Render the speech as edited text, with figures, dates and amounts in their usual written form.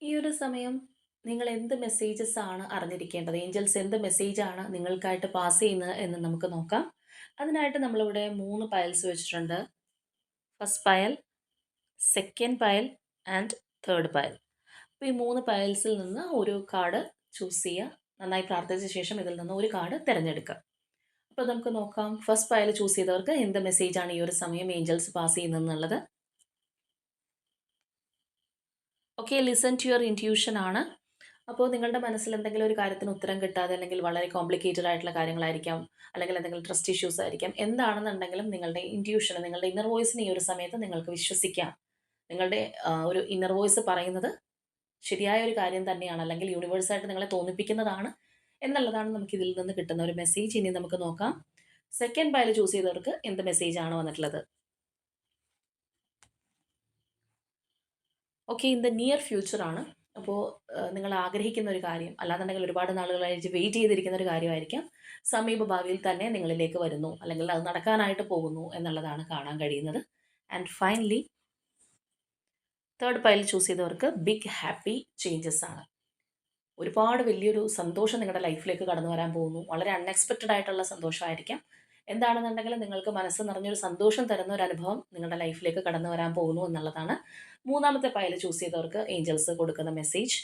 ഈ ഒരു സമയം നിങ്ങൾ എന്ത് മെസ്സേജസ് ആണ് അറിഞ്ഞിരിക്കേണ്ടത്? ഏഞ്ചൽസ് എന്ത് മെസ്സേജാണ് നിങ്ങൾക്കായിട്ട് പാസ് ചെയ്യുന്നത് എന്ന് നമുക്ക് നോക്കാം. അതിനായിട്ട് നമ്മളിവിടെ 3 പയൽസ് വെച്ചിട്ടുണ്ട്. First pile, second pile and third pile. അപ്പോൾ ഈ 3 പയൽസിൽ നിന്ന് ഒരു കാർഡ് ചൂസ് ചെയ്യുക. നന്നായി പ്രാർത്ഥിച്ച ശേഷം ഇതിൽ നിന്ന് ഒരു കാർഡ് തിരഞ്ഞെടുക്കുക. അപ്പോൾ നമുക്ക് നോക്കാം ഫസ്റ്റ് പയൽ ചൂസ് ചെയ്തവർക്ക് എന്ത് മെസ്സേജാണ് ഈ ഒരു സമയം ഏഞ്ചൽസ് പാസ് ചെയ്യുന്നതെന്നുള്ളത്. Okay, listen to your intuition ആണ്. അപ്പോൾ നിങ്ങളുടെ മനസ്സിൽ എന്തെങ്കിലും ഒരു കാര്യത്തിന് ഉത്തരം കിട്ടാതെ അല്ലെങ്കിൽ വളരെ കോംപ്ലിക്കേറ്റഡ് ആയിട്ടുള്ള കാര്യങ്ങളായിരിക്കാം, അല്ലെങ്കിൽ എന്തെങ്കിലും ട്രസ്റ്റ് ഇഷ്യൂസ് ആയിരിക്കാം. എന്താണെന്നുണ്ടെങ്കിലും നിങ്ങളുടെ ഇൻറ്റ്യൂഷൻ, നിങ്ങളുടെ ഇന്നർ വോയിസിനെ ഈ ഒരു സമയത്ത് നിങ്ങൾക്ക് വിശ്വസിക്കാം. നിങ്ങളുടെ ഒരു ഇന്നർ വോയിസ് പറയുന്നത് ശരിയായ ഒരു കാര്യം തന്നെയാണ്, അല്ലെങ്കിൽ യൂണിവേഴ്സായിട്ട് നിങ്ങളെ തോന്നിപ്പിക്കുന്നതാണ് എന്നുള്ളതാണ് നമുക്ക് ഇതിൽ നിന്ന് കിട്ടുന്ന ഒരു മെസ്സേജ്. ഇനി നമുക്ക് നോക്കാം സെക്കൻഡ് പയൽ ചൂസ് ചെയ്തവർക്ക് എന്ത് മെസ്സേജ് ആണ് വന്നിട്ടുള്ളത്. Okay, in the near future ആണ്. അപ്പോൾ നിങ്ങൾ ആഗ്രഹിക്കുന്ന ഒരു കാര്യം, അല്ലാന്നുണ്ടെങ്കിൽ ഒരുപാട് നാളുകളായിട്ട് വെയിറ്റ് ചെയ്തിരിക്കുന്ന ഒരു കാര്യമായിരിക്കാം, സമീപ ഭാവിയിൽ തന്നെ നിങ്ങളിലേക്ക് വരുന്നു, അല്ലെങ്കിൽ അത് നടക്കാനായിട്ട് പോകുന്നു എന്നുള്ളതാണ് കാണാൻ കഴിയുന്നത്. And finally third pile choose ചെയ്തവർക്ക് ബിഗ് ഹാപ്പി ചേഞ്ചസ് ആണ്. ഒരുപാട് വലിയൊരു സന്തോഷം നിങ്ങളുടെ ലൈഫിലേക്ക് കടന്നു വരാൻ പോകുന്നു. വളരെ അൺഎക്സ്പെക്റ്റഡ് ആയിട്ടുള്ള സന്തോഷമായിരിക്കാം. എന്താണെന്നുണ്ടെങ്കിലും നിങ്ങൾക്ക് മനസ്സ് നിറഞ്ഞൊരു സന്തോഷം തരുന്ന ഒരു അനുഭവം നിങ്ങളുടെ ലൈഫിലേക്ക് കടന്നു വരാൻ പോകുന്നു എന്നുള്ളതാണ് മൂന്നാമത്തെ പയൽ ചൂസ് ചെയ്തവർക്ക് ഏഞ്ചൽസ് കൊടുക്കുന്ന മെസ്സേജ്.